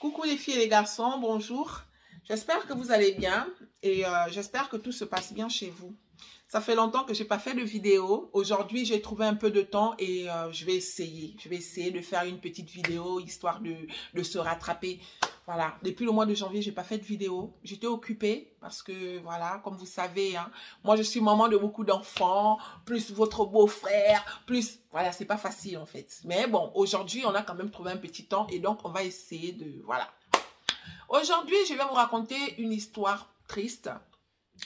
Coucou les filles et les garçons, bonjour. J'espère que vous allez bien et j'espère que tout se passe bien chez vous. Ça fait longtemps que je n'ai pas fait de vidéo. Aujourd'hui, j'ai trouvé un peu de temps et je vais essayer. Je vais essayer de faire une petite vidéo histoire de se rattraper. Voilà, depuis le mois de janvier, je n'ai pas fait de vidéo. J'étais occupée parce que, voilà, comme vous savez, hein, moi, je suis maman de beaucoup d'enfants, plus votre beau-frère, plus... Voilà, c'est pas facile en fait. Mais bon, aujourd'hui, on a quand même trouvé un petit temps et donc, on va essayer de... Voilà. Aujourd'hui, je vais vous raconter une histoire triste.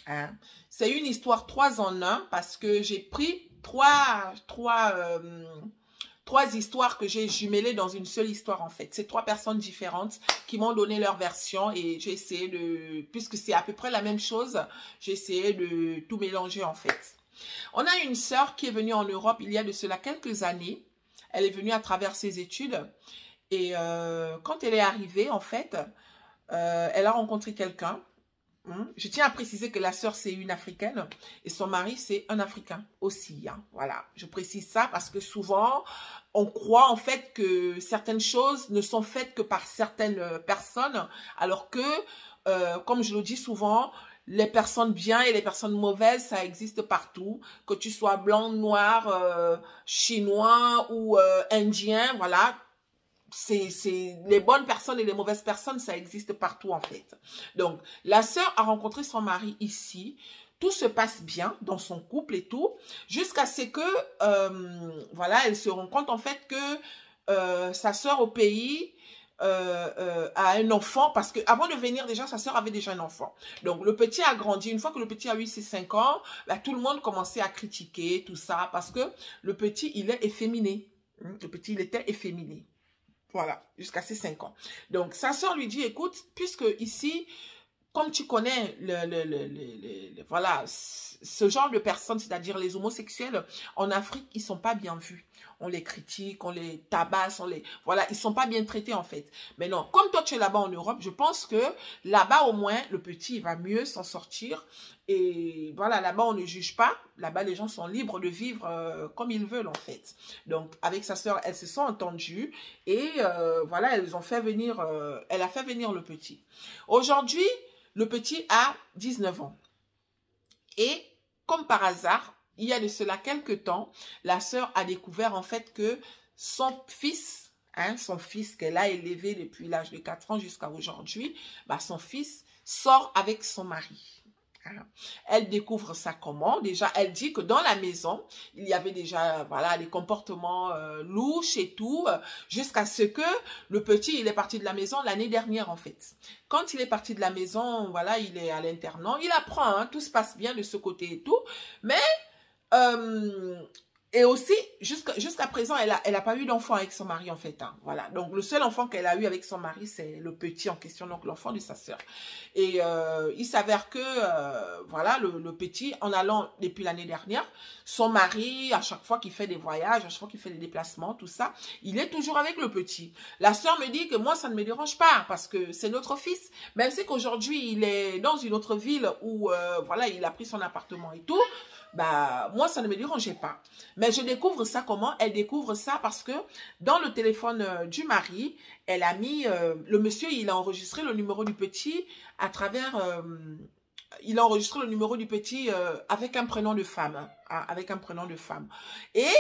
Hein. C'est une histoire 3 en 1 parce que j'ai pris trois histoires que j'ai jumelées dans une seule histoire en fait. C'est 3 personnes différentes qui m'ont donné leur version et j'ai essayé de, puisque c'est à peu près la même chose, j'ai essayé de tout mélanger en fait. On a une sœur qui est venue en Europe il y a de cela quelques années. Elle est venue à travers ses études et quand elle est arrivée en fait, elle a rencontré quelqu'un. Je tiens à préciser que la sœur, c'est une Africaine et son mari, c'est un Africain aussi. Hein. Voilà, je précise ça parce que souvent, on croit en fait que certaines choses ne sont faites que par certaines personnes, alors que, comme je le dis souvent, les personnes bien et les personnes mauvaises, ça existe partout. Que tu sois blanc, noir, chinois ou indien, voilà. C'est les bonnes personnes et les mauvaises personnes, ça existe partout en fait. Donc, la sœur a rencontré son mari ici. Tout se passe bien dans son couple et tout, jusqu'à ce que, voilà, elle se rend compte en fait que sa sœur au pays a un enfant, parce que avant de venir déjà, sa sœur avait déjà un enfant. Donc, le petit a grandi. Une fois que le petit a eu ses 5 ans, bah, tout le monde commençait à critiquer tout ça, parce que le petit, il est efféminé. Le petit, il était efféminé. Voilà, jusqu'à ses 5 ans. Donc, sa sœur lui dit, écoute, puisque ici, comme tu connais voilà, ce genre de personnes, c'est-à-dire les homosexuels, en Afrique, ils ne sont pas bien vus. On les critique, on les tabasse, voilà, ils ne sont pas bien traités en fait. Mais non, comme toi tu es là-bas en Europe, je pense que là-bas au moins, le petit il va mieux s'en sortir. Et voilà, là-bas on ne juge pas. Là-bas les gens sont libres de vivre comme ils veulent en fait. Donc avec sa sœur, elles se sont entendues. Et voilà, elles ont fait venir, elle a fait venir le petit. Aujourd'hui, le petit a 19 ans. Et comme par hasard, il y a de cela quelques temps, la sœur a découvert en fait que son fils qu'elle a élevé depuis l'âge de 4 ans jusqu'à aujourd'hui, bah, son fils sort avec son mari. Elle découvre ça comment? Déjà, elle dit que dans la maison, il y avait déjà voilà, des comportements louches et tout, jusqu'à ce que le petit, il est parti de la maison l'année dernière en fait. Quand il est parti de la maison, voilà, il est à l'internat, il apprend, hein, tout se passe bien de ce côté et tout, mais et aussi, jusqu'à présent, elle a pas eu d'enfant avec son mari, en fait. Hein, voilà. Donc, le seul enfant qu'elle a eu avec son mari, c'est le petit en question, donc l'enfant de sa sœur. Et il s'avère que, voilà, le petit, en allant depuis l'année dernière, son mari, à chaque fois qu'il fait des voyages, à chaque fois qu'il fait des déplacements, tout ça, il est toujours avec le petit. La sœur me dit que moi, ça ne me dérange pas, parce que c'est notre fils. Même si qu'aujourd'hui, il est dans une autre ville où, voilà, il a pris son appartement et tout, bah, moi, ça ne me dérangeait pas. Mais je découvre ça comment? Elle découvre ça parce que dans le téléphone du mari, elle a mis, le monsieur, il a enregistré le numéro du petit à travers, il a enregistré le numéro du petit avec un prénom de femme, hein, avec un prénom de femme. Et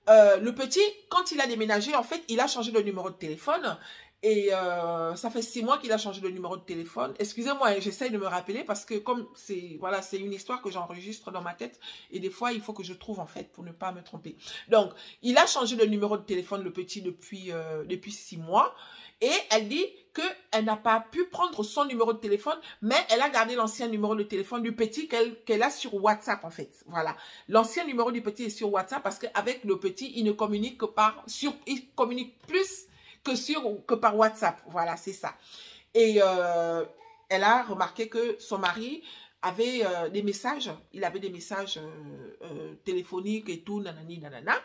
le petit, quand il a déménagé, en fait, il a changé de numéro de téléphone. Et ça fait 6 mois qu'il a changé de numéro de téléphone. Excusez-moi, j'essaye de me rappeler parce que comme c'est voilà, c'est une histoire que j'enregistre dans ma tête et des fois, il faut que je trouve en fait pour ne pas me tromper. Donc, il a changé de numéro de téléphone, le petit, depuis 6 mois. Et elle dit qu'elle n'a pas pu prendre son numéro de téléphone, mais elle a gardé l'ancien numéro de téléphone du petit qu'elle a sur WhatsApp en fait. Voilà. L'ancien numéro du petit est sur WhatsApp parce qu'avec le petit, il ne communique que il communique plus que par WhatsApp. Voilà, c'est ça. Et elle a remarqué que son mari avait des messages. Il avait des messages téléphoniques et tout, nanani, nanana.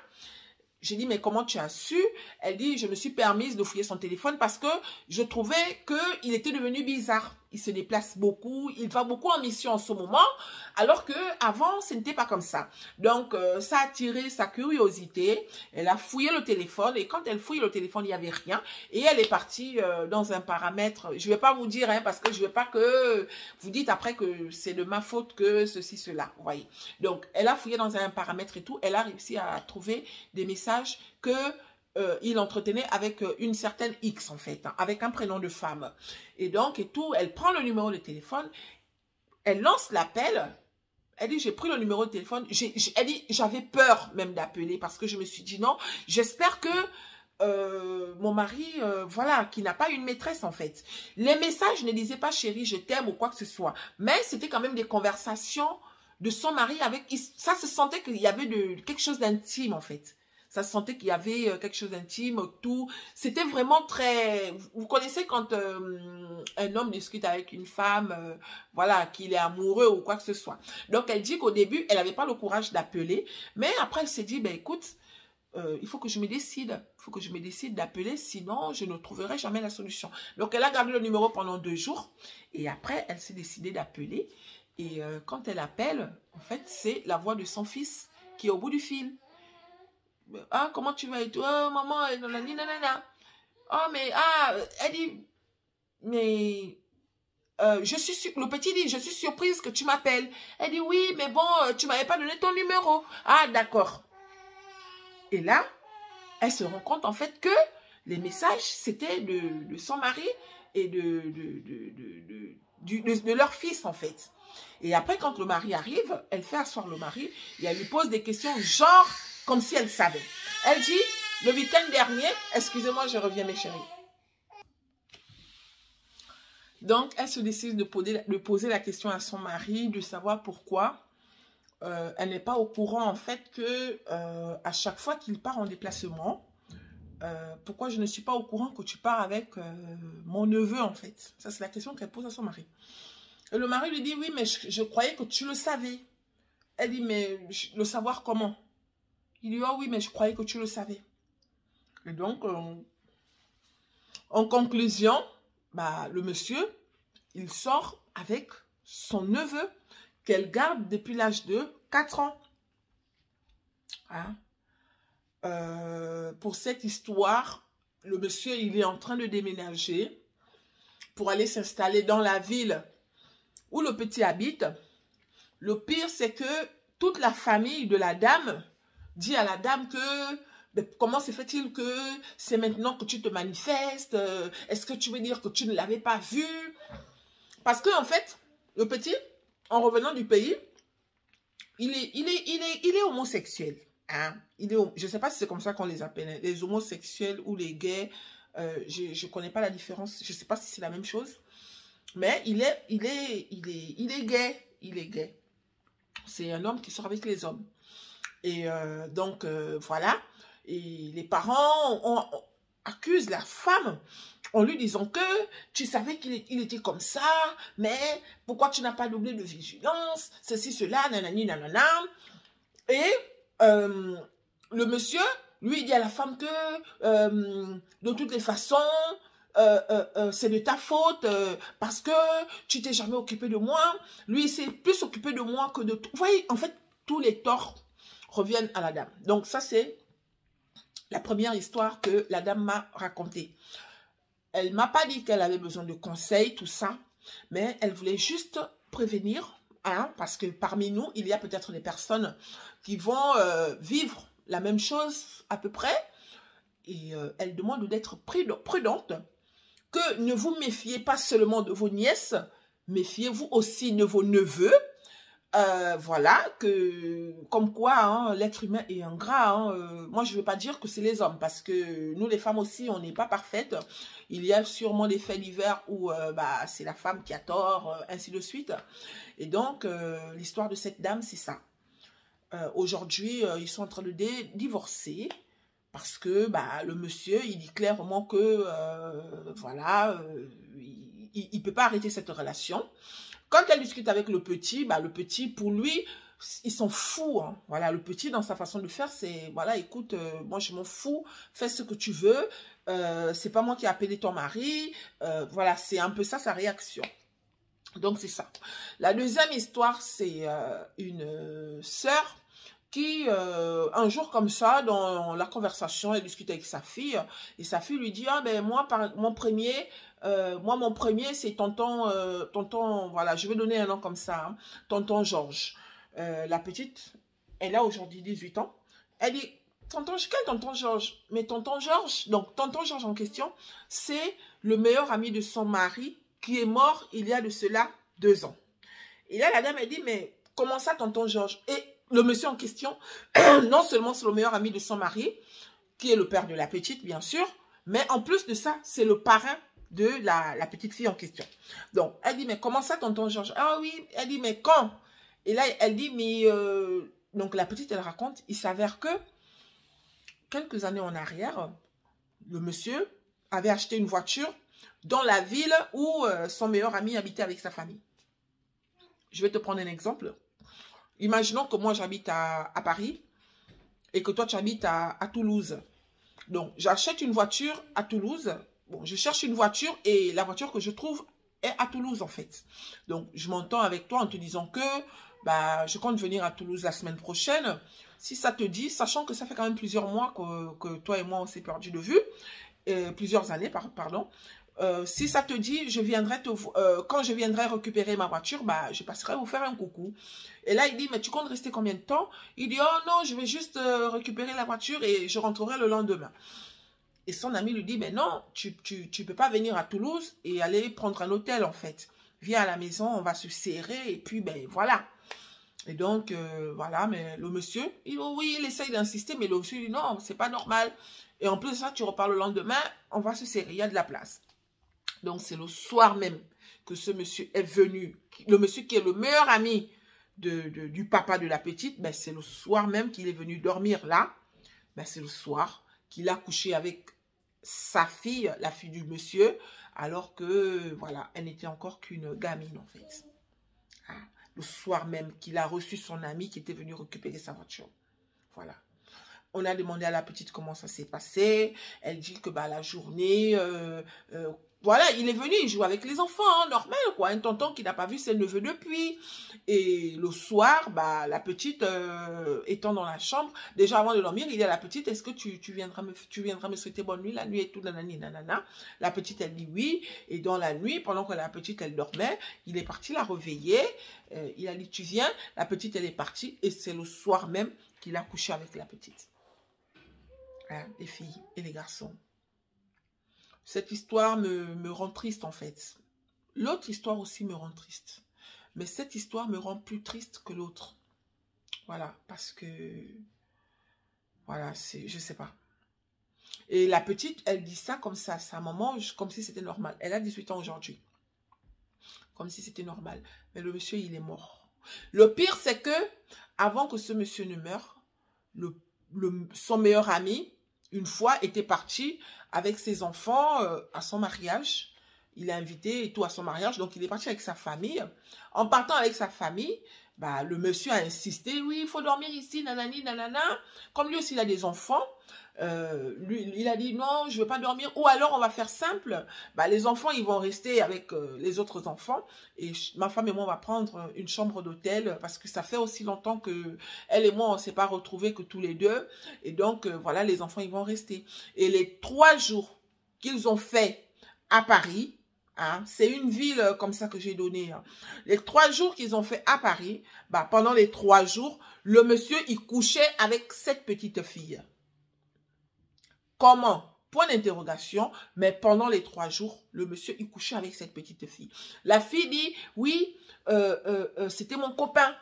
J'ai dit, mais comment tu as su? elle dit, je me suis permise de fouiller son téléphone parce que je trouvais qu'il était devenu bizarre. Il se déplace beaucoup, il va beaucoup en mission en ce moment, alors que avant ce n'était pas comme ça. Donc, ça a attiré sa curiosité. Elle a fouillé le téléphone et quand elle fouille le téléphone, il n'y avait rien. Et elle est partie dans un paramètre. Je ne vais pas vous dire, hein, parce que je ne veux pas que vous dites après que c'est de ma faute que ceci, cela. Vous voyez. Donc, elle a fouillé dans un paramètre et tout. Elle a réussi à trouver des messages que il entretenait avec une certaine X en fait, hein, avec un prénom de femme. Et donc, et tout, elle prend le numéro de téléphone, elle lance l'appel, elle dit, j'ai pris le numéro de téléphone, elle dit, j'avais peur même d'appeler parce que je me suis dit, non, j'espère que mon mari, voilà, qui n'a pas une maîtresse en fait. Les messages ne disaient pas chérie, je t'aime ou quoi que ce soit, mais c'était quand même des conversations de son mari avec, ça se sentait qu'il y avait quelque chose d'intime en fait. Ça se sentait qu'il y avait quelque chose d'intime, tout. C'était vraiment très... Vous connaissez quand un homme discute avec une femme, voilà, qu'il est amoureux ou quoi que ce soit. Donc, elle dit qu'au début, elle n'avait pas le courage d'appeler. Mais après, elle s'est dit, ben écoute, il faut que je me décide. Il faut que je me décide d'appeler, sinon je ne trouverai jamais la solution. Donc, elle a gardé le numéro pendant 2 jours. Et après, elle s'est décidée d'appeler. Et quand elle appelle, en fait, c'est la voix de son fils qui est au bout du fil. Ah, comment tu vas et tout? Oh, maman, nanana. Oh, mais, ah, elle dit, mais, le petit dit, je suis surprise que tu m'appelles. Elle dit, oui, mais bon, tu m'avais pas donné ton numéro. Ah, d'accord. Et là, elle se rend compte, en fait, que les messages, c'était de son mari et de leur fils, en fait. Et après, quand le mari arrive, elle fait asseoir le mari et elle lui pose des questions genre comme si elle savait. Elle dit, le week-end dernier, excusez-moi, je reviens mes chéris. Donc, elle se décide de poser la question à son mari, de savoir pourquoi elle n'est pas au courant en fait que à chaque fois qu'il part en déplacement, pourquoi je ne suis pas au courant que tu pars avec mon neveu en fait. Ça, c'est la question qu'elle pose à son mari. Et le mari lui dit, oui, mais je croyais que tu le savais. Elle dit, mais le savoir comment? Il dit, oh oui, mais je croyais que tu le savais. Et donc, en conclusion, bah, le monsieur, il sort avec son neveu qu'elle garde depuis l'âge de 4 ans. Hein? Pour cette histoire, le monsieur, il est en train de déménager pour aller s'installer dans la ville où le petit habite. Le pire, c'est que toute la famille de la dame dit à la dame que mais comment se fait-il que c'est maintenant que tu te manifestes? Est-ce que tu veux dire que tu ne l'avais pas vu? Parce que en fait, le petit, en revenant du pays, il est homosexuel. Hein? Je ne sais pas si c'est comme ça qu'on les appelle, hein, les homosexuels ou les gays. Je ne connais pas la différence. Je ne sais pas si c'est la même chose. Mais il est gay. Il est gay. C'est un homme qui sort avec les hommes. Et donc, voilà. Et les parents accusent la femme en lui disant que tu savais qu'il était comme ça, mais pourquoi tu n'as pas doublé de vigilance, ceci, cela, nanani, nanana. Et le monsieur, lui, dit à la femme que de toutes les façons, c'est de ta faute parce que tu t'es jamais occupé de moi. Lui, il s'est plus occupé de moi que de tout. Vous voyez, en fait, tous les torts reviennent à la dame. Donc, ça, c'est la première histoire que la dame m'a racontée. Elle ne m'a pas dit qu'elle avait besoin de conseils, tout ça, mais elle voulait juste prévenir, hein, parce que parmi nous, il y a peut-être des personnes qui vont vivre la même chose à peu près, et elle demande d'être prudente, que ne vous méfiez pas seulement de vos nièces, méfiez-vous aussi de vos neveux. Voilà, comme quoi hein, l'être humain est ingrat. Hein, moi, je ne veux pas dire que c'est les hommes, parce que nous, les femmes aussi, on n'est pas parfaites. Il y a sûrement des faits divers où bah, c'est la femme qui a tort, ainsi de suite. Et donc, l'histoire de cette dame, c'est ça. Aujourd'hui, ils sont en train de divorcer, parce que bah, le monsieur, il dit clairement que, voilà, il ne peut pas arrêter cette relation. Quand elle discute avec le petit, bah, le petit, pour lui, ils sont fous, hein. Voilà, le petit, dans sa façon de faire, c'est, voilà, écoute, moi, je m'en fous, fais ce que tu veux, c'est pas moi qui ai appelé ton mari, voilà, c'est un peu ça, sa réaction. Donc, c'est ça. La deuxième histoire, c'est une sœur qui, un jour comme ça, dans la conversation, elle discute avec sa fille, et sa fille lui dit, ah ben moi, mon premier, c'est tonton, tonton, voilà, je vais donner un nom comme ça, hein, tonton Georges. La petite, elle a aujourd'hui 18 ans, elle dit, quel tonton Georges? Mais tonton Georges, donc tonton Georges en question, c'est le meilleur ami de son mari qui est mort il y a de cela 2 ans. Et là, la dame, elle dit, mais comment ça, tonton Georges? Et le monsieur en question, non seulement c'est le meilleur ami de son mari, qui est le père de la petite, bien sûr, mais en plus de ça, c'est le parrain de la petite fille en question. Donc, elle dit, mais comment ça, tonton Georges? Ah oui, elle dit, mais quand? Et là, elle dit, mais... donc, la petite, elle raconte, il s'avère que, quelques années en arrière, le monsieur avait acheté une voiture dans la ville où son meilleur ami habitait avec sa famille. Je vais te prendre un exemple. Imaginons que moi, j'habite à Paris et que toi, tu habites à Toulouse. Donc, j'achète une voiture à Toulouse. Bon, je cherche une voiture et la voiture que je trouve est à Toulouse, en fait. Donc, je m'entends avec toi en te disant que bah, je compte venir à Toulouse la semaine prochaine. Si ça te dit, sachant que ça fait quand même plusieurs mois que toi et moi, on s'est perdu de vue, plusieurs années, pardon. Si ça te dit, quand je viendrai récupérer ma voiture, bah, je passerai vous faire un coucou. Et là, il dit, mais tu comptes rester combien de temps? Il dit, oh non, je vais juste récupérer la voiture et je rentrerai le lendemain. Et son ami lui dit, mais non, tu peux pas venir à Toulouse et aller prendre un hôtel, en fait. Viens à la maison, on va se serrer et puis, ben voilà. Et donc, voilà, mais le monsieur, oui, il essaye d'insister, mais le monsieur dit, non, c'est pas normal. Et en plus de ça, tu repars le lendemain, on va se serrer, il y a de la place. Donc, c'est le soir même que ce monsieur est venu. Le monsieur qui est le meilleur ami du papa de la petite, ben, c'est le soir même qu'il est venu dormir là. Ben, c'est le soir qu'il a couché avec sa fille, la fille du monsieur, alors que, voilà, elle n'était encore qu'une gamine, en fait. Ah, le soir même qu'il a reçu son ami qui était venu récupérer sa voiture. Voilà. On a demandé à la petite comment ça s'est passé. Elle dit que bah, la journée... voilà, il est venu, il joue avec les enfants, hein, normal, quoi. Un tonton qui n'a pas vu ses neveux depuis. Et le soir, bah, la petite, étant dans la chambre, déjà avant de dormir, il dit à la petite, est-ce que tu viendras me souhaiter bonne nuit, la nuit et tout, nanani, nanana. La petite, elle dit oui. Et dans la nuit, pendant que la petite, elle dormait, il est parti la réveiller. Il a dit, tu viens. La petite, elle est partie. Et c'est le soir même qu'il a couché avec la petite. Hein, les filles et les garçons. Cette histoire me rend triste, en fait. L'autre histoire aussi me rend triste. Mais cette histoire me rend plus triste que l'autre. Voilà, parce que... Voilà, je sais pas. Et la petite, elle dit ça comme ça à sa maman, comme si c'était normal. Elle a 18 ans aujourd'hui. Comme si c'était normal. Mais le monsieur, il est mort. Le pire, c'est que, avant que ce monsieur ne meure, son meilleur ami, une fois, était parti avec ses enfants à son mariage. Il a invité et tout à son mariage. Donc, il est parti avec sa famille. En partant avec sa famille, bah, le monsieur a insisté. Oui, il faut dormir ici, nanani, nanana. Comme lui aussi, il a des enfants. Lui, il a dit non, je ne veux pas dormir. Ou alors, on va faire simple. Bah, les enfants, ils vont rester avec les autres enfants. Et ma femme et moi, on va prendre une chambre d'hôtel. Parce que ça fait aussi longtemps que elle et moi, on ne s'est pas retrouvés que tous les deux. Et donc, voilà, les enfants, ils vont rester. Et les 3 jours qu'ils ont fait à Paris... Hein, c'est une ville comme ça que j'ai donné. Hein. Les 3 jours qu'ils ont fait à Paris, bah, pendant les 3 jours, le monsieur, il couchait avec cette petite fille. Comment? Point d'interrogation, mais pendant les 3 jours, le monsieur, il couchait avec cette petite fille. La fille dit, oui, c'était mon copain.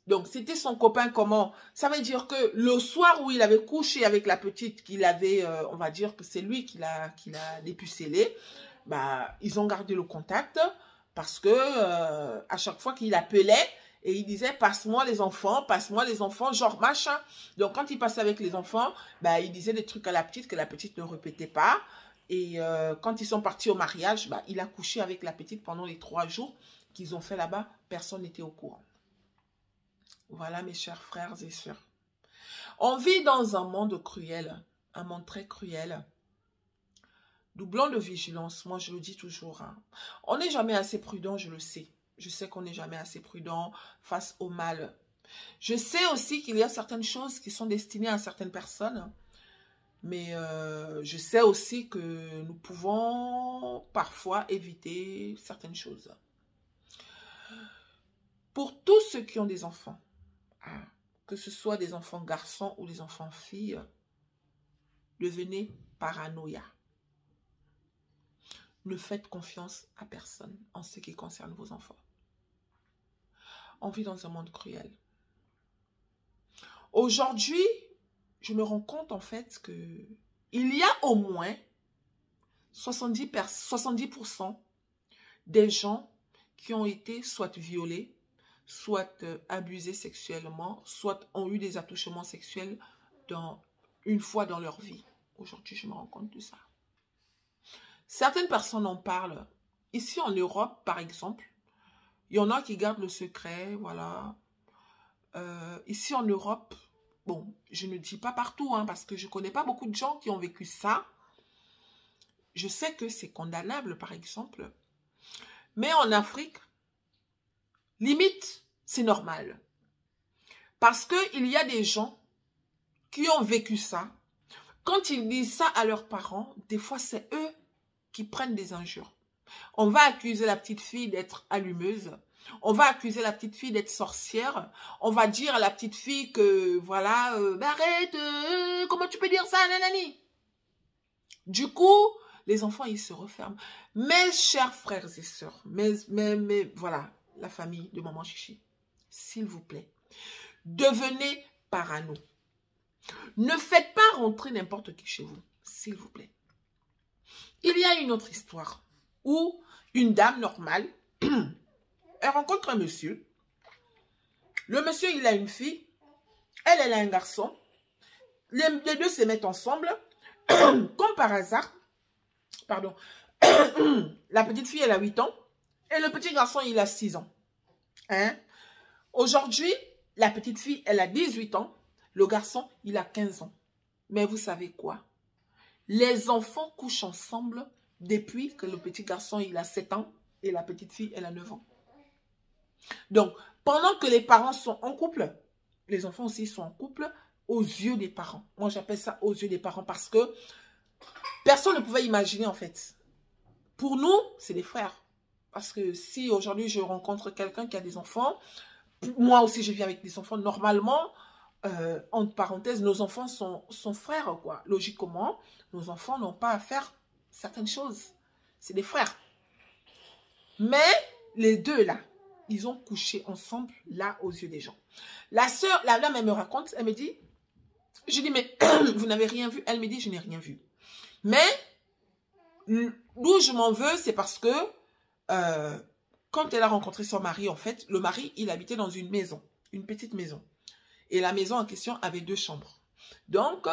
Donc, c'était son copain comment? Ça veut dire que le soir où il avait couché avec la petite, qu'il avait, on va dire que c'est lui qui l'a dépucellée, bah, ils ont gardé le contact parce que à chaque fois qu'il appelait et il disait passe-moi les enfants, genre machin. Donc quand il passait avec les enfants, bah, il disait des trucs à la petite que la petite ne répétait pas. Et quand ils sont partis au mariage, bah, il a couché avec la petite pendant les 3 jours qu'ils ont fait là-bas. Personne n'était au courant. Voilà, mes chers frères et sœurs. On vit dans un monde cruel, un monde très cruel. Doublons de vigilance, moi je le dis toujours. Hein. On n'est jamais assez prudent, je le sais. Je sais qu'on n'est jamais assez prudent face au mal. Je sais aussi qu'il y a certaines choses qui sont destinées à certaines personnes. Mais je sais aussi que nous pouvons parfois éviter certaines choses. Pour tous ceux qui ont des enfants, hein, que ce soit des enfants garçons ou des enfants filles, devenez paranoïa. Ne faites confiance à personne en ce qui concerne vos enfants. On vit dans un monde cruel. Aujourd'hui, je me rends compte en fait que il y a au moins 70% des gens qui ont été soit violés, soit abusés sexuellement, soit ont eu des attouchements sexuels une fois dans leur vie. Aujourd'hui, je me rends compte de ça. Certaines personnes en parlent. Ici en Europe, par exemple, il y en a qui gardent le secret, voilà. Ici en Europe, bon, je ne dis pas partout, hein, parce que je ne connais pas beaucoup de gens qui ont vécu ça. Je sais que c'est condamnable, par exemple. Mais en Afrique, limite, c'est normal. Parce qu'il y a des gens qui ont vécu ça. Quand ils disent ça à leurs parents, des fois, c'est eux qui prennent des injures. On va accuser la petite fille d'être allumeuse. On va accuser la petite fille d'être sorcière. On va dire à la petite fille que, voilà, arrête, comment tu peux dire ça, nanani? Du coup, les enfants, ils se referment. Mes chers frères et sœurs, voilà, la famille de Maman Chichi, s'il vous plaît, devenez parano. Ne faites pas rentrer n'importe qui chez vous, s'il vous plaît. Il y a une autre histoire où une dame normale, elle rencontre un monsieur. Le monsieur, il a une fille. Elle a un garçon. Les deux se mettent ensemble. Comme par hasard. Pardon. La petite fille, elle a 8 ans. Et le petit garçon, il a 6 ans. Hein? Aujourd'hui, la petite fille, elle a 18 ans. Le garçon, il a 15 ans. Mais vous savez quoi? Les enfants couchent ensemble depuis que le petit garçon, il a 7 ans. Et la petite fille, elle a 9 ans. Donc, pendant que les parents sont en couple, les enfants aussi sont en couple aux yeux des parents. Moi, j'appelle ça aux yeux des parents parce que personne ne pouvait imaginer, en fait. Pour nous, c'est des frères. Parce que si aujourd'hui, je rencontre quelqu'un qui a des enfants, moi aussi, je vis avec des enfants, normalement, entre parenthèses, nos enfants sont frères, quoi. Logiquement, nos enfants n'ont pas à faire certaines choses. C'est des frères. Mais les deux, là, ils ont couché ensemble, là, aux yeux des gens. La sœur, la dame, elle me raconte, elle me dit, je dis, mais vous n'avez rien vu? Elle me dit, je n'ai rien vu. Mais, d'où je m'en veux, c'est parce que, quand elle a rencontré son mari, en fait, le mari, il habitait dans une maison, une petite maison. Et la maison en question avait 2 chambres. Donc,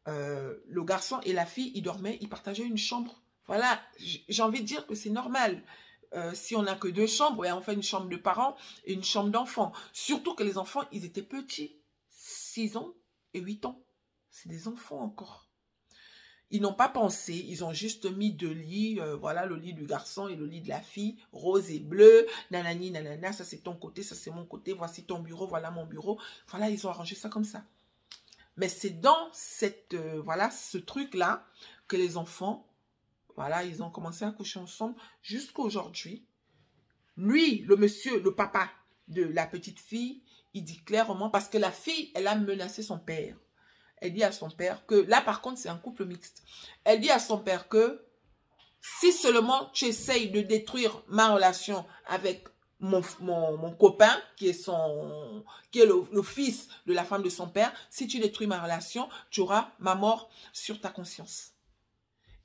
le garçon et la fille, ils dormaient, ils partageaient une chambre. Voilà, j'ai envie de dire que c'est normal. Si on n'a que 2 chambres, et on fait une chambre de parents et une chambre d'enfants. Surtout que les enfants, ils étaient petits. 6 ans et 8 ans. C'est des enfants encore. Ils n'ont pas pensé, ils ont juste mis 2 lits. Voilà, le lit du garçon et le lit de la fille. Rose et bleu. Nanani, nanana, ça c'est ton côté, ça c'est mon côté. Voici ton bureau, voilà mon bureau. Voilà, ils ont arrangé ça comme ça. Mais c'est dans cette, voilà, ce truc-là que les enfants... Voilà, ils ont commencé à coucher ensemble jusqu'à aujourd'hui. Lui, le monsieur, le papa de la petite fille, il dit clairement, parce que la fille, elle a menacé son père. Elle dit à son père que, là par contre, c'est un couple mixte. Elle dit à son père que, si seulement tu essayes de détruire ma relation avec mon copain, qui est le fils de la femme de son père, si tu détruis ma relation, tu auras ma mort sur ta conscience.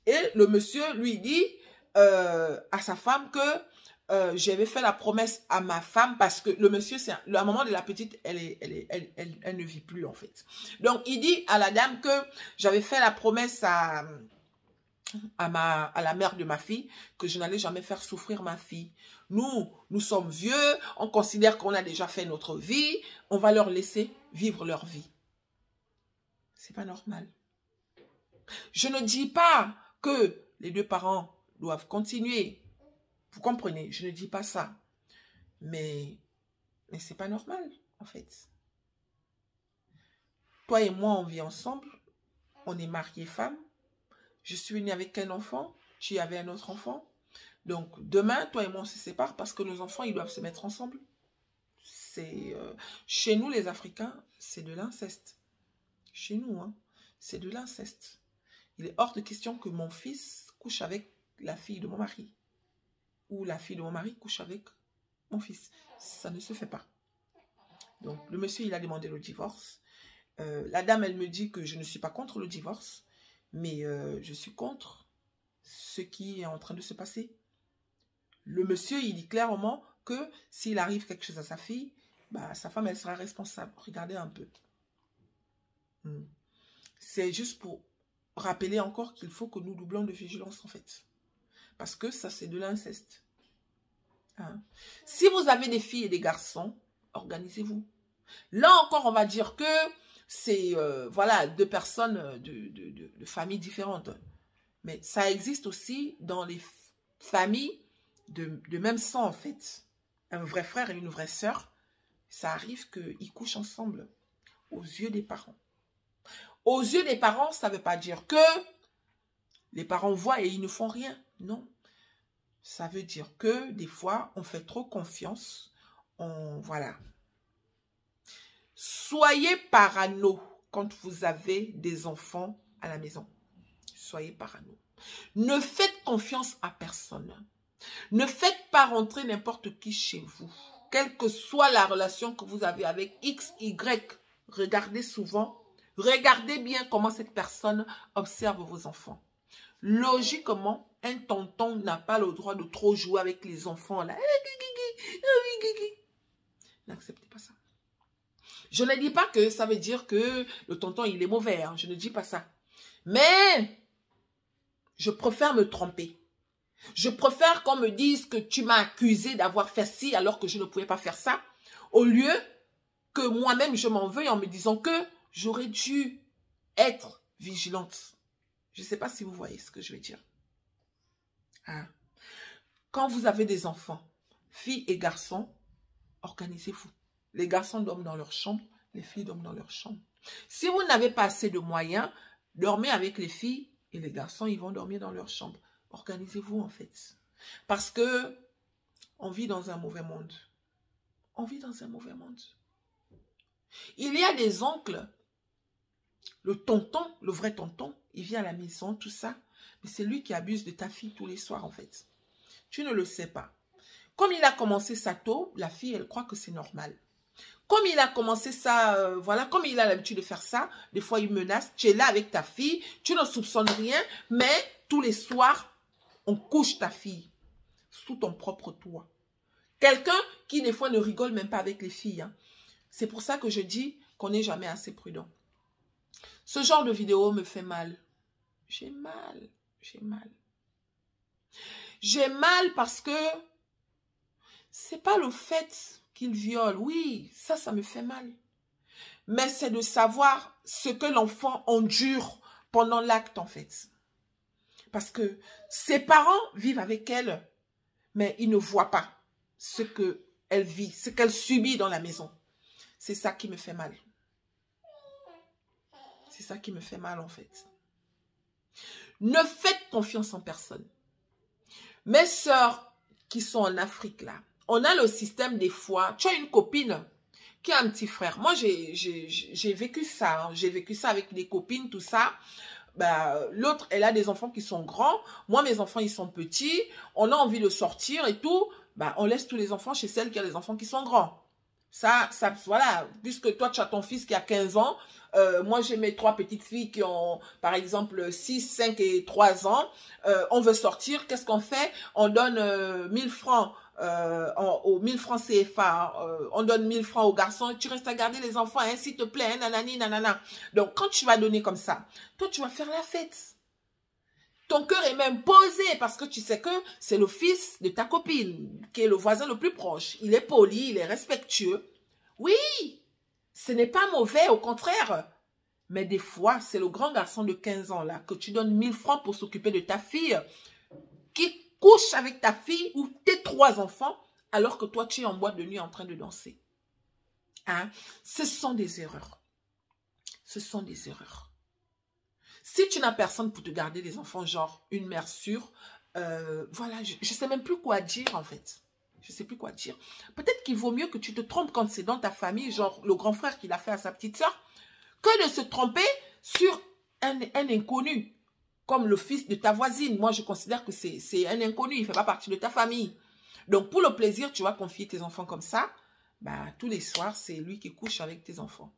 Et le monsieur lui dit à sa femme que j'avais fait la promesse à ma femme parce que le monsieur, c'est la maman de la petite, elle ne vit plus en fait. Donc, il dit à la dame que j'avais fait la promesse à la mère de ma fille que je n'allais jamais faire souffrir ma fille. nous sommes vieux, on considère qu'on a déjà fait notre vie, on va leur laisser vivre leur vie. C'est pas normal. Je ne dis pas que les deux parents doivent continuer. Vous comprenez? Je ne dis pas ça. Mais c'est pas normal, en fait. Toi et moi, on vit ensemble. On est mariés femmes. Je suis née avec un enfant. Tu avais un autre enfant. Donc, demain, toi et moi, on se sépare parce que nos enfants, ils doivent se mettre ensemble. C'est chez nous, les Africains, c'est de l'inceste. Chez nous, hein, c'est de l'inceste. Il est hors de question que mon fils couche avec la fille de mon mari. Ou la fille de mon mari couche avec mon fils. Ça ne se fait pas. Donc, le monsieur, il a demandé le divorce. La dame, elle me dit que je ne suis pas contre le divorce, mais je suis contre ce qui est en train de se passer. Le monsieur, il dit clairement que s'il arrive quelque chose à sa fille, bah, sa femme, elle sera responsable. Regardez un peu. C'est juste pour rappeler encore qu'il faut que nous doublons de vigilance, en fait. Parce que ça, c'est de l'inceste. Hein? Si vous avez des filles et des garçons, organisez-vous. Là encore, on va dire que c'est voilà, deux personnes de familles différentes. Mais ça existe aussi dans les familles de même sang, en fait. Un vrai frère et une vraie sœur, ça arrive qu'ils couchent ensemble aux yeux des parents. Aux yeux des parents, ça ne veut pas dire que les parents voient et ils ne font rien. Non. Ça veut dire que des fois, on fait trop confiance. Voilà. Soyez parano quand vous avez des enfants à la maison. Soyez parano. Ne faites confiance à personne. Ne faites pas rentrer n'importe qui chez vous. Quelle que soit la relation que vous avez avec X, Y, regardez souvent. Regardez bien comment cette personne observe vos enfants. Logiquement, un tonton n'a pas le droit de trop jouer avec les enfants. Là. N'acceptez pas ça. Je ne dis pas que ça veut dire que le tonton, il est mauvais. Hein. Je ne dis pas ça. Mais je préfère me tromper. Je préfère qu'on me dise que tu m'as accusé d'avoir fait ci alors que je ne pouvais pas faire ça. Au lieu que moi-même, je m'en veuille en me disant que j'aurais dû être vigilante. Je ne sais pas si vous voyez ce que je veux dire. Hein? Quand vous avez des enfants, filles et garçons, organisez-vous. Les garçons dorment dans leur chambre, les filles dorment dans leur chambre. Si vous n'avez pas assez de moyens, dormez avec les filles et les garçons, ils vont dormir dans leur chambre. Organisez-vous en fait. Parce que on vit dans un mauvais monde. On vit dans un mauvais monde. Il y a des oncles, le tonton, le vrai tonton, il vient à la maison, tout ça, mais c'est lui qui abuse de ta fille tous les soirs en fait. Tu ne le sais pas. Comme il a commencé ça tôt, la fille, elle croit que c'est normal. Comme il a commencé ça, voilà, comme il a l'habitude de faire ça, des fois il menace, tu es là avec ta fille, tu ne soupçonnes rien, mais tous les soirs, on couche ta fille sous ton propre toit. Quelqu'un qui des fois ne rigole même pas avec les filles. Hein. C'est pour ça que je dis qu'on n'est jamais assez prudent. Ce genre de vidéo me fait mal. J'ai mal, j'ai mal. J'ai mal parce que c'est pas le fait qu'il viole. Oui, ça me fait mal. Mais c'est de savoir ce que l'enfant endure pendant l'acte, en fait. Parce que ses parents vivent avec elle, mais ils ne voient pas ce qu'elle vit, ce qu'elle subit dans la maison. C'est ça qui me fait mal. C'est ça qui me fait mal, en fait. Ne faites confiance en personne. Mes sœurs qui sont en Afrique, là, on a le système des fois. Tu as une copine qui a un petit frère. Moi, j'ai vécu ça. Hein. J'ai vécu ça avec des copines, tout ça. Bah, l'autre, elle a des enfants qui sont grands. Moi, mes enfants, ils sont petits. On a envie de sortir et tout. Bah, on laisse tous les enfants chez celle qui a les enfants qui sont grands. Ça, voilà. Puisque toi, tu as ton fils qui a 15 ans. Moi, j'ai mes 3 petites filles qui ont, par exemple, 6, 5 et 3 ans. On veut sortir. Qu'est-ce qu'on fait? On donne 1000 francs. Aux 1000 francs CFA, on donne 1000 francs aux garçons, tu restes à garder les enfants, hein, s'il te plaît, hein, nanani, nanana. Donc, quand tu vas donner comme ça, toi, tu vas faire la fête. Ton cœur est même posé parce que tu sais que c'est le fils de ta copine, qui est le voisin le plus proche. Il est poli, il est respectueux. Oui, ce n'est pas mauvais, au contraire. Mais des fois, c'est le grand garçon de 15 ans là que tu donnes 1000 francs pour s'occuper de ta fille, qui couche avec ta fille ou tes 3 enfants, alors que toi, tu es en boîte de nuit en train de danser. Hein? Ce sont des erreurs. Ce sont des erreurs. Si tu n'as personne pour te garder des enfants, genre une mère sûre, voilà, je ne sais même plus quoi dire en fait. Je ne sais plus quoi dire. Peut-être qu'il vaut mieux que tu te trompes quand c'est dans ta famille, genre le grand frère qu'il a fait à sa petite soeur, que de se tromper sur un inconnu, comme le fils de ta voisine. Moi, je considère que c'est un inconnu, il ne fait pas partie de ta famille. Donc, pour le plaisir, tu vas confier tes enfants comme ça. Bah, tous les soirs, c'est lui qui couche avec tes enfants.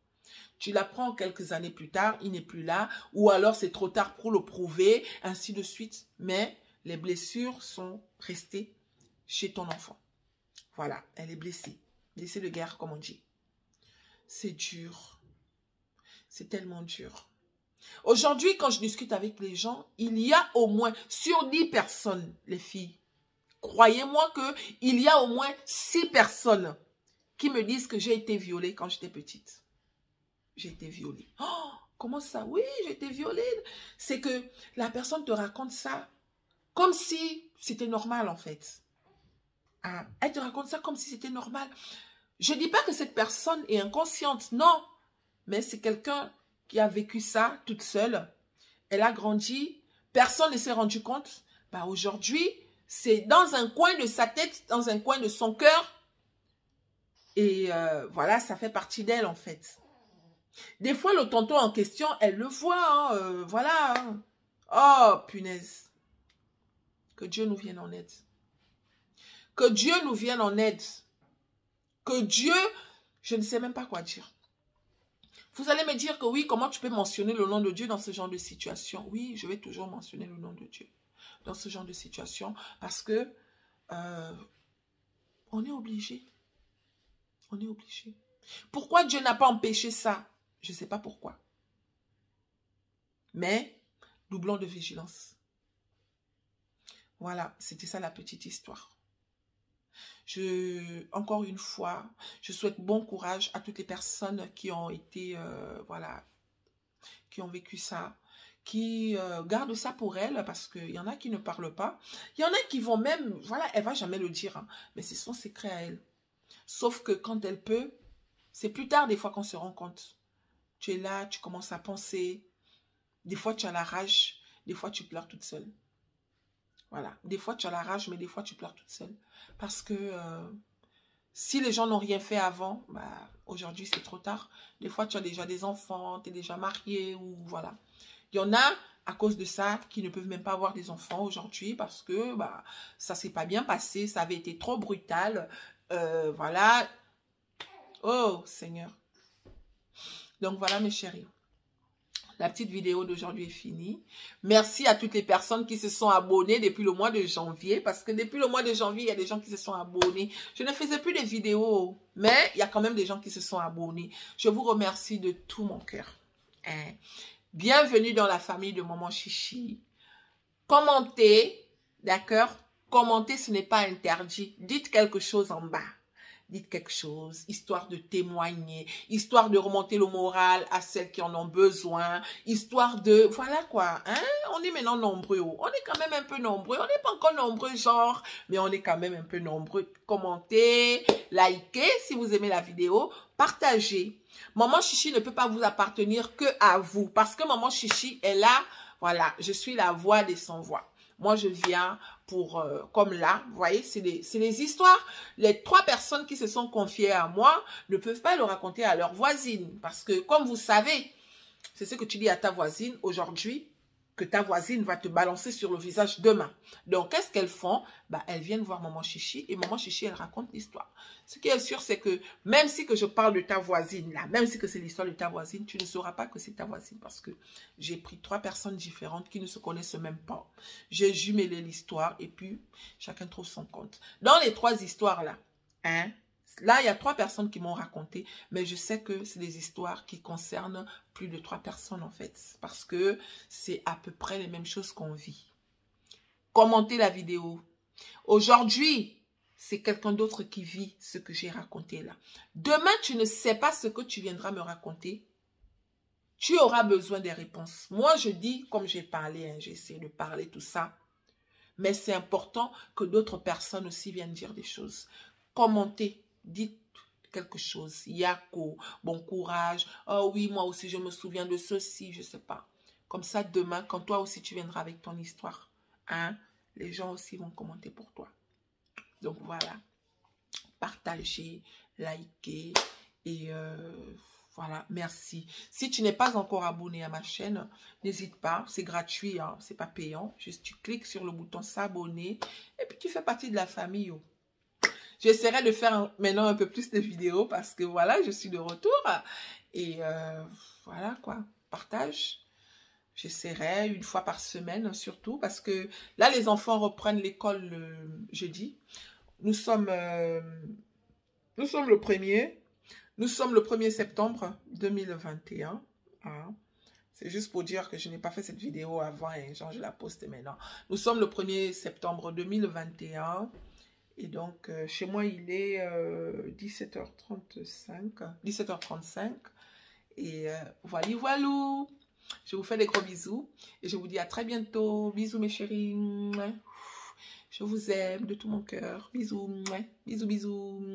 Tu l'apprends quelques années plus tard, il n'est plus là, ou alors c'est trop tard pour le prouver, ainsi de suite. Mais les blessures sont restées chez ton enfant. Voilà, elle est blessée. Blessée de guerre, comme on dit. C'est dur. C'est tellement dur. Aujourd'hui, quand je discute avec les gens, il y a au moins, sur 10 personnes, les filles, croyez-moi qu'il y a au moins 6 personnes qui me disent que j'ai été violée quand j'étais petite. J'ai été violée. Oh, comment ça? Oui, j'ai été violée. C'est que la personne te raconte ça comme si c'était normal, en fait. Hein? Elle te raconte ça comme si c'était normal. Je ne dis pas que cette personne est inconsciente, non. Mais c'est quelqu'un qui a vécu ça toute seule. Elle a grandi. Personne ne s'est rendu compte. Bah, aujourd'hui, c'est dans un coin de sa tête, dans un coin de son cœur. Et voilà, ça fait partie d'elle, en fait. Des fois, le tonton en question, elle le voit. Hein, voilà. Hein. Oh, punaise. Que Dieu nous vienne en aide. Que Dieu nous vienne en aide. Que Dieu, je ne sais même pas quoi dire. Vous allez me dire que oui, comment tu peux mentionner le nom de Dieu dans ce genre de situation? Oui, je vais toujours mentionner le nom de Dieu dans ce genre de situation parce que on est obligé. On est obligé. Pourquoi Dieu n'a pas empêché ça? Je ne sais pas pourquoi. Mais, doublons de vigilance. Voilà, c'était ça la petite histoire. Encore une fois, je souhaite bon courage à toutes les personnes qui ont été, voilà, qui ont vécu ça, qui gardent ça pour elles, parce qu'il y en a qui ne parlent pas. Il y en a qui vont même, voilà, elle ne va jamais le dire, hein, mais c'est son secret à elle. Sauf que quand elle peut, c'est plus tard des fois qu'on se rend compte. Tu es là, tu commences à penser. Des fois, tu as la rage. Des fois, tu pleures toute seule. Voilà. Des fois, tu as la rage, mais des fois, tu pleures toute seule. Parce que si les gens n'ont rien fait avant, bah, aujourd'hui, c'est trop tard. Des fois, tu as déjà des enfants, tu es déjà marié ou voilà. Il y en a, à cause de ça, qui ne peuvent même pas avoir des enfants aujourd'hui parce que bah, ça ne s'est pas bien passé, ça avait été trop brutal. Voilà. Oh, Seigneur. Donc, voilà, mes chéris. La petite vidéo d'aujourd'hui est finie. Merci à toutes les personnes qui se sont abonnées depuis le mois de janvier. Parce que depuis le mois de janvier, il y a des gens qui se sont abonnés. Je ne faisais plus des vidéos. Mais il y a quand même des gens qui se sont abonnés. Je vous remercie de tout mon cœur. Hein? Bienvenue dans la famille de Maman Chichi. Commentez. D'accord? Commentez, ce n'est pas interdit. Dites quelque chose en bas. Dites quelque chose, histoire de témoigner, histoire de remonter le moral à celles qui en ont besoin, histoire de... Voilà quoi, hein? On est maintenant nombreux, on est quand même un peu nombreux, on n'est pas encore nombreux genre, mais on est quand même un peu nombreux. Commentez, likez si vous aimez la vidéo, partagez. Maman Chichi ne peut pas vous appartenir que à vous, parce que Maman Chichi est là, voilà, je suis la voix des sans-voix. Moi, je viens pour, comme là, vous voyez, c'est les histoires. Les 3 personnes qui se sont confiées à moi ne peuvent pas le raconter à leur voisine. Parce que, comme vous savez, c'est ce que tu dis à ta voisine aujourd'hui, que ta voisine va te balancer sur le visage demain. Donc, qu'est-ce qu'elles font? Bah, elles viennent voir Maman Chichi et Maman Chichi, elle raconte l'histoire. Ce qui est sûr, c'est que même si que je parle de ta voisine, là, même si que c'est l'histoire de ta voisine, tu ne sauras pas que c'est ta voisine parce que j'ai pris 3 personnes différentes qui ne se connaissent même pas. J'ai jumelé l'histoire et puis chacun trouve son compte. Dans les 3 histoires-là, hein, là, il y a 3 personnes qui m'ont raconté, mais je sais que c'est des histoires qui concernent plus de 3 personnes en fait, parce que c'est à peu près les mêmes choses qu'on vit. commentez la vidéo. Aujourd'hui, c'est quelqu'un d'autre qui vit ce que j'ai raconté là. Demain, tu ne sais pas ce que tu viendras me raconter. Tu auras besoin des réponses. Moi, je dis, comme j'ai parlé, hein, j'ai essayé de parler tout ça, mais c'est important que d'autres personnes aussi viennent dire des choses. Commentez, dites quelque chose. Yako, bon courage. Oh oui, moi aussi, je me souviens de ceci, je ne sais pas. Comme ça, demain, quand toi aussi, tu viendras avec ton histoire, hein, les gens aussi vont commenter pour toi. Donc, voilà. Partagez, likez et voilà, merci. Si tu n'es pas encore abonné à ma chaîne, n'hésite pas, c'est gratuit, hein, c'est pas payant. Juste tu cliques sur le bouton s'abonner et puis tu fais partie de la famille. Oh. J'essaierai de faire maintenant un peu plus de vidéos parce que voilà, je suis de retour. Et voilà quoi, partage. J'essaierai une fois par semaine surtout parce que là, les enfants reprennent l'école le jeudi. Nous sommes le 1er. Nous sommes le 1er septembre 2021. Hein. C'est juste pour dire que je n'ai pas fait cette vidéo avant et genre je la poste maintenant. Nous sommes le 1er septembre 2021. Et donc, chez moi, il est 17h35. Et voilà, voilà. Je vous fais des gros bisous. Et je vous dis à très bientôt. Bisous, mes chéris. Je vous aime de tout mon cœur. Bisous. Bisous, bisous.